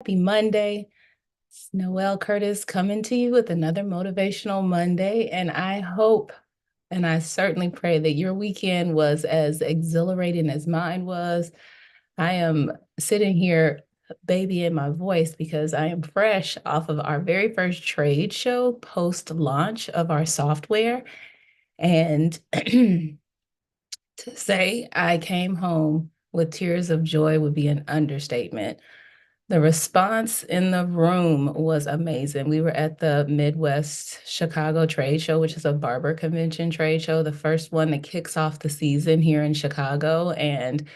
Happy Monday. It's Noelle Curtis coming to you with another Motivational Monday. And I hope and I certainly pray that your weekend was as exhilarating as mine was. I am sitting here, baby in my voice, because I am fresh off of our very first trade show post launch of our software. And to say I came home with tears of joy would be an understatement. The response in the room was amazing. We were at the Midwest Chicago Trade Show, which is a barber convention trade show, the first one that kicks off the season here in Chicago. And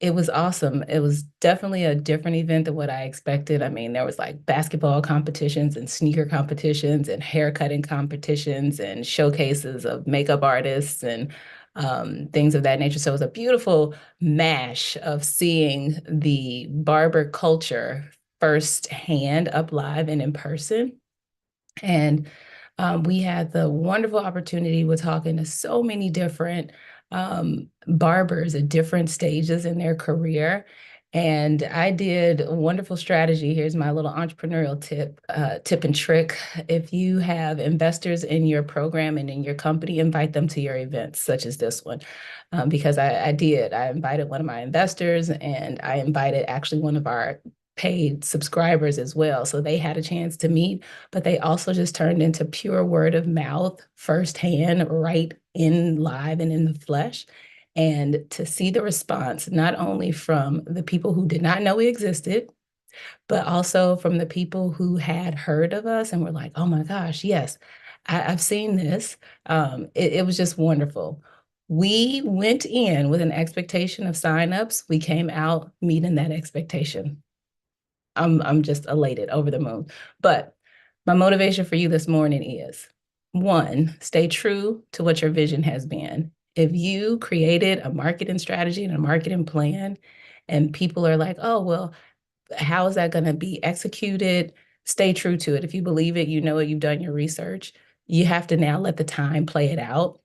it was awesome. It was definitely a different event than what I expected. I mean, there was like basketball competitions and sneaker competitions and haircutting competitions and showcases of makeup artists and things of that nature. So it was a beautiful mash of seeing the barber culture firsthand up live and in person. And we had the wonderful opportunity with talking to so many different barbers at different stages in their career. And I did a wonderful strategy. Here's my little entrepreneurial tip and trick. If you have investors in your program and in your company, invite them to your events, such as this one. Because I did. I invited one of my investors and I invited actually one of our paid subscribers as well. So they had a chance to meet, but they also just turned into pure word of mouth firsthand, right in live and in the flesh. And to see the response, not only from the people who did not know we existed, but also from the people who had heard of us and were like, oh my gosh, yes, I've seen this. It was just wonderful. We went in with an expectation of signups. We came out meeting that expectation. I'm just elated, over the moon. But my motivation for you this morning is one, stay true to what your vision has been. If you created a marketing strategy and a marketing plan, and people are like, oh, well, how is that going to be executed? Stay true to it. If you believe it, you know it, you've done your research. You have to now let the time play it out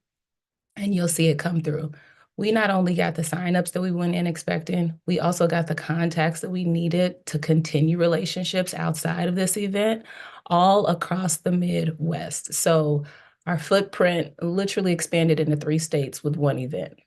and you'll see it come through. We not only got the signups that we went in expecting, we also got the contacts that we needed to continue relationships outside of this event all across the Midwest. So our footprint literally expanded into 3 states with one event.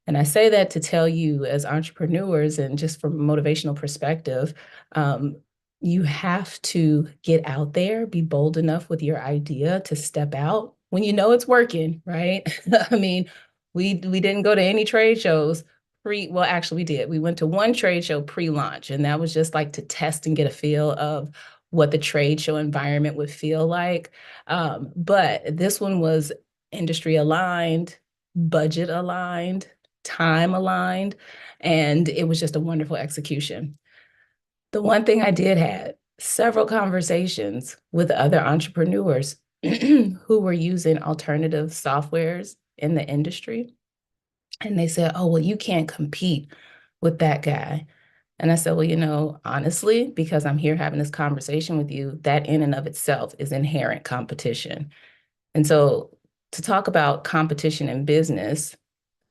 And I say that to tell you, as entrepreneurs and just from a motivational perspective, um, you have to get out there, be bold enough with your idea to step out when you know it's working, right? I mean, we didn't go to any trade shows well, actually we did. We went to one trade show pre-launch, and that was just like to test and get a feel of what the trade show environment would feel like. But this one was industry aligned, budget aligned, time aligned, and it was just a wonderful execution. The one thing I did had several conversations with other entrepreneurs who were using alternative softwares in the industry. And they said, oh, well, you can't compete with that guy. And I said, well, honestly, because I'm here having this conversation with you, that in and of itself is inherent competition. And so to talk about competition in business,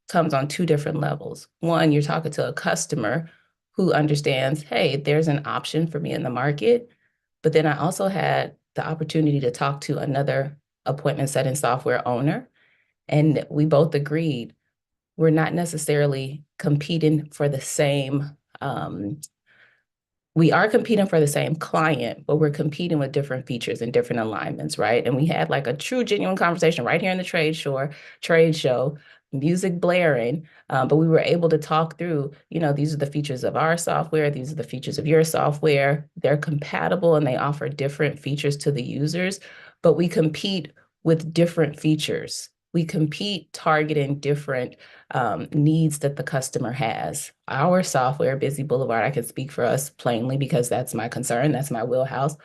comes on 2 different levels. One, you're talking to a customer who understands, hey, there's an option for me in the market. But then I also had the opportunity to talk to another appointment setting software owner. And we both agreed we're not necessarily competing for the same we are competing for the same client, but we're competing with different features and different alignments, right? And we had like a true, genuine conversation right here in the trade show, music blaring, but we were able to talk through, these are the features of our software, these are the features of your software. They're compatible and they offer different features to the users, but we compete with different features. We compete targeting different needs that the customer has. Our software, Busy Boulevard, I can speak for us plainly because that's my concern, that's my wheelhouse.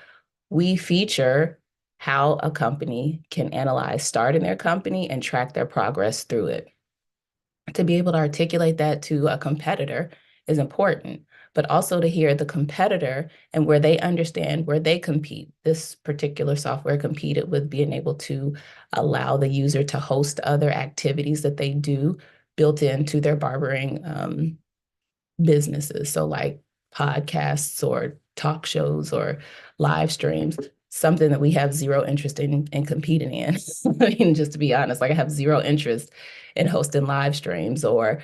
We feature how a company can analyze start in their company and track their progress through it. To be able to articulate that to a competitor is important, but also to hear the competitor and where they understand where they compete. This particular software competed with being able to allow the user to host other activities that they do built into their barbering businesses. So like podcasts or talk shows or live streams, something that we have zero interest in competing in. I mean, just to be honest, like I have zero interest in hosting live streams or,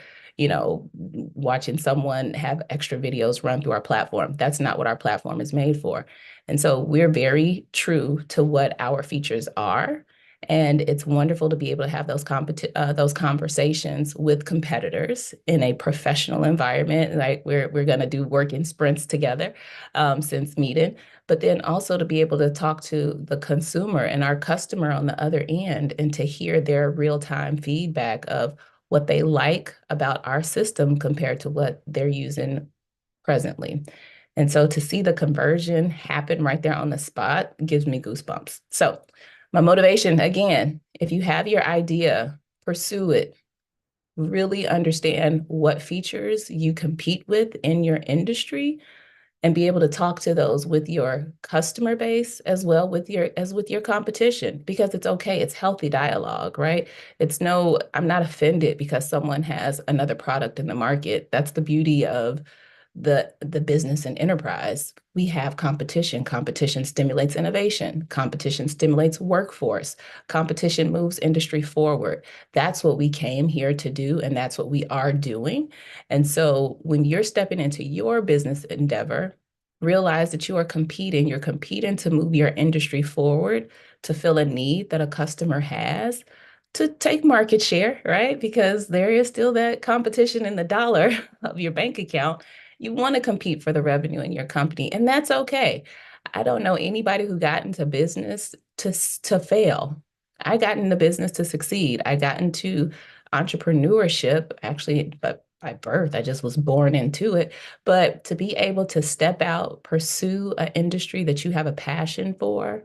watching someone have extra videos run through our platform. That's not what our platform is made for. And so we're very true to what our features are. And it's wonderful to be able to have those conversations with competitors in a professional environment. Like we're going to do work in sprints together since meeting, but then also to be able to talk to the consumer and our customer on the other end and to hear their real-time feedback of what they like about our system compared to what they're using presently. And so to see the conversion happen right there on the spot gives me goosebumps. So my motivation, again, if you have your idea, pursue it. Really understand what features you compete with in your industry and be able to talk to those with your customer base as well with your competition, because it's okay, it's healthy dialogue, right? I'm not offended because someone has another product in the market. That's the beauty of the business and enterprise. We have competition. Competition stimulates innovation. Competition stimulates workforce. Competition moves industry forward. That's what we came here to do, and that's what we are doing. And so when you're stepping into your business endeavor, realize that you are competing. You're competing to move your industry forward, to fill a need that a customer has, to take market share, right? Because there is still that competition in the dollar of your bank account. You want to compete for the revenue in your company, and that's okay. I don't know anybody who got into business to fail. I got into business to succeed. I got into entrepreneurship actually, but by birth, I just was born into it. But to be able to step out, pursue an industry that you have a passion for,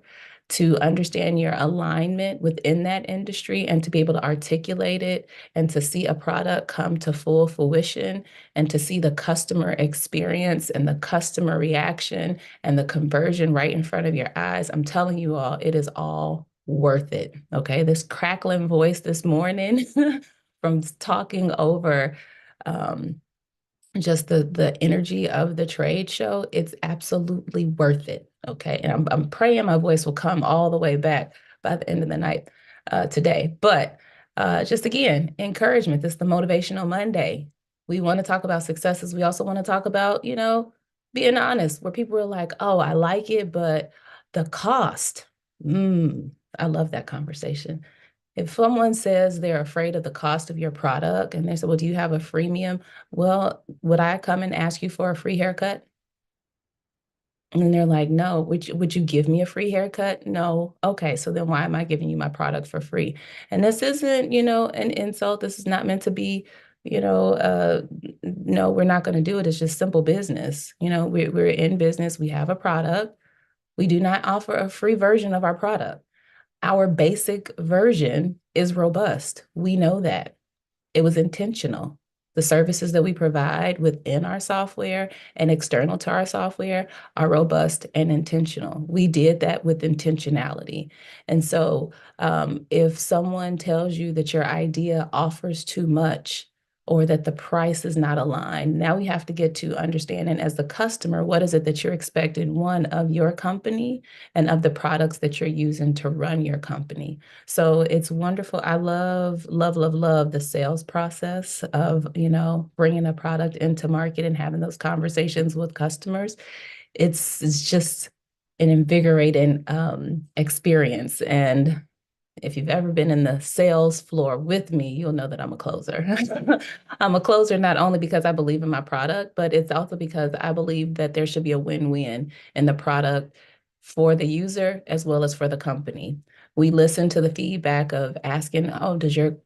to understand your alignment within that industry and to be able to articulate it and to see a product come to full fruition and to see the customer experience and the customer reaction and the conversion right in front of your eyes, I'm telling you all, it is all worth it. Okay. This crackling voice this morning from talking over um, just the energy of the trade show, it's absolutely worth it. Okay. And I'm praying my voice will come all the way back by the end of the night today. But just again, encouragement. This is the Motivational Monday. We want to talk about successes. We also want to talk about, being honest, where people are like, oh, I like it, but the cost. I love that conversation. If someone says they're afraid of the cost of your product and they say, well, do you have a freemium? Well, would I come and ask you for a free haircut? And they're like, no, would you give me a free haircut? No. Okay, so then why am I giving you my product for free? And this isn't, an insult. This is not meant to be, no, we're not going to do it. It's just simple business. We're in business. We have a product. We do not offer a free version of our product. Our basic version is robust. We know that. It was intentional. The services that we provide within our software and external to our software are robust and intentional. We did that with intentionality. And so if someone tells you that your idea offers too much or that the price is not aligned, now we have to get to understanding as the customer, what is it that you're expecting, one, of your company and of the products that you're using to run your company. So it's wonderful. I love, love, love, love the sales process of, bringing a product into market and having those conversations with customers. It's just an invigorating experience. And if you've ever been in the sales floor with me, you'll know that I'm a closer. I'm a closer not only because I believe in my product, but it's also because I believe that there should be a win-win in the product for the user as well as for the company. We listen to the feedback of asking, oh, does your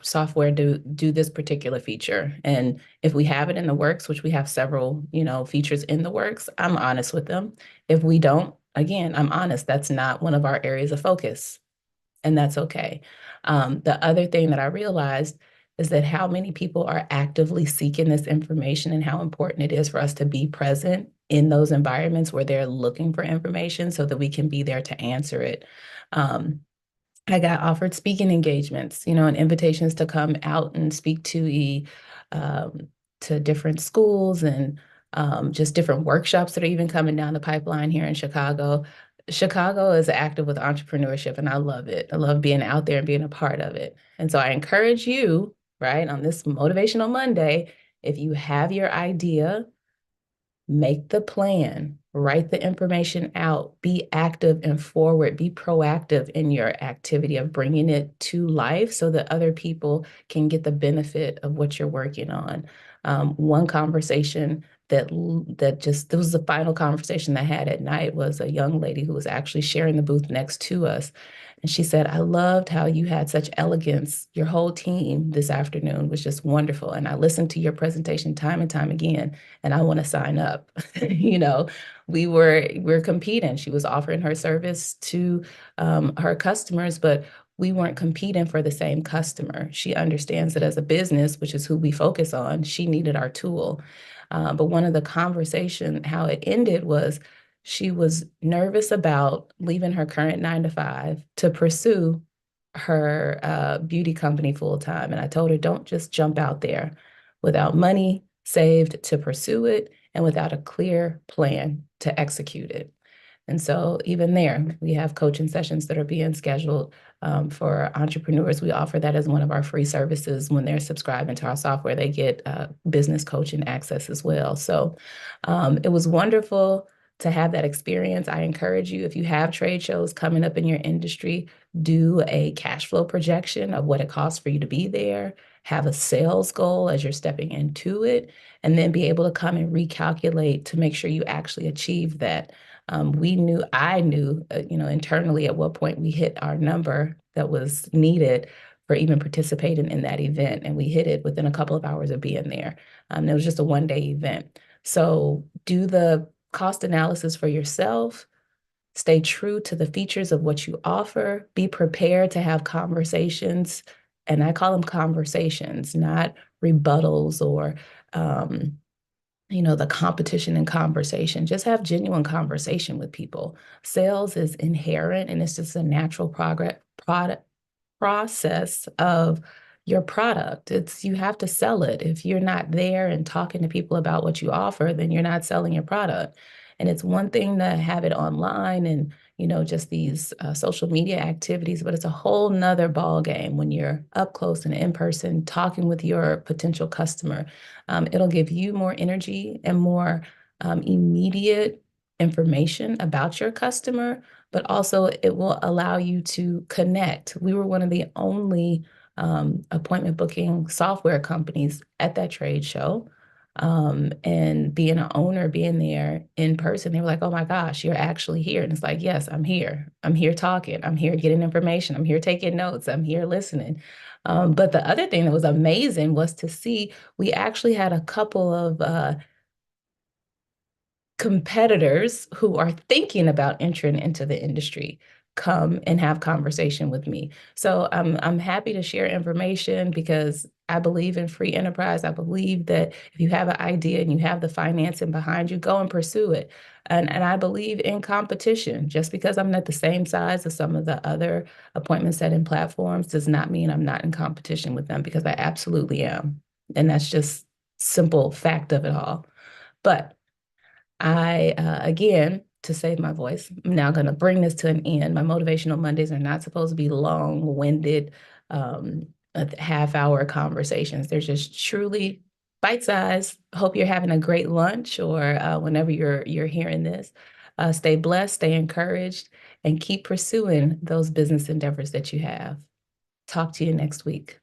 software do this particular feature? And if we have it in the works, which we have several, features in the works, I'm honest with them. If we don't, again, I'm honest, that's not one of our areas of focus, and that's okay. The other thing that I realized is that how many people are actively seeking this information and how important it is for us to be present in those environments where they're looking for information so that we can be there to answer it. I got offered speaking engagements, and invitations to come out and speak um, to different schools and just different workshops that are even coming down the pipeline here in Chicago. Chicago is active with entrepreneurship, and I love it. I love being out there and being a part of it. And so I encourage you, right, on this Motivational Monday, if you have your idea, make the plan, write the information out, be active and forward, be proactive in your activity of bringing it to life so that other people can get the benefit of what you're working on. One conversation that was the final conversation I had at night was a young lady who was actually sharing the booth next to us. And she said, I loved how you had such elegance. Your whole team this afternoon was just wonderful. And I listened to your presentation time and time again, and I want to sign up. You know, we were competing. She was offering her service to her customers, but we weren't competing for the same customer. She understands that as a business, which is who we focus on, she needed our tool. But one of the conversation, how it ended was she was nervous about leaving her current 9 to 5 to pursue her beauty company full time. And I told her, don't just jump out there without money saved to pursue it and without a clear plan to execute it. And so even there, we have coaching sessions that are being scheduled for entrepreneurs. We offer that as one of our free services. When they're subscribing to our software, they get business coaching access as well. So it was wonderful to have that experience. I encourage you, if you have trade shows coming up in your industry, do a cash flow projection of what it costs for you to be there, have a sales goal as you're stepping into it, and then be able to come and recalculate to make sure you actually achieve that. I knew, internally at what point we hit our number that was needed for even participating in that event. And we hit it within a couple of hours of being there. It was just a 1 day event. So do the cost analysis for yourself, stay true to the features of what you offer, be prepared to have conversations. And I call them conversations, not rebuttals or, the competition and conversation. Just have genuine conversation with people. Sales is inherent and it's just a natural product process of your product. It's you have to sell it. If you're not there and talking to people about what you offer, then you're not selling your product. And it's one thing to have it online and just these social media activities, but it's a whole nother ball game when you're up close and in person talking with your potential customer. It'll give you more energy and more immediate information about your customer, but also it will allow you to connect. We were one of the only appointment booking software companies at that trade show. And being an owner, being there in person, they were like, oh my gosh, you're actually here. And it's like, yes, I'm here. I'm here talking. I'm here getting information. I'm here taking notes. I'm here listening. But the other thing that was amazing was to see we actually had a couple of competitors who are thinking about entering into the industry come and have conversation with me. So I'm happy to share information because I believe in free enterprise. I believe that if you have an idea and you have the financing behind you, go and pursue it. And I believe in competition. Just because I'm not the same size as some of the other appointment setting platforms does not mean I'm not in competition with them, because I absolutely am. And that's just simple fact of it all. But again, to save my voice, I'm now going to bring this to an end. My Motivational Mondays are not supposed to be long-winded, half-hour conversations. They're just truly bite-sized. Hope you're having a great lunch or whenever you're hearing this. Stay blessed, stay encouraged, and keep pursuing those business endeavors that you have. Talk to you next week.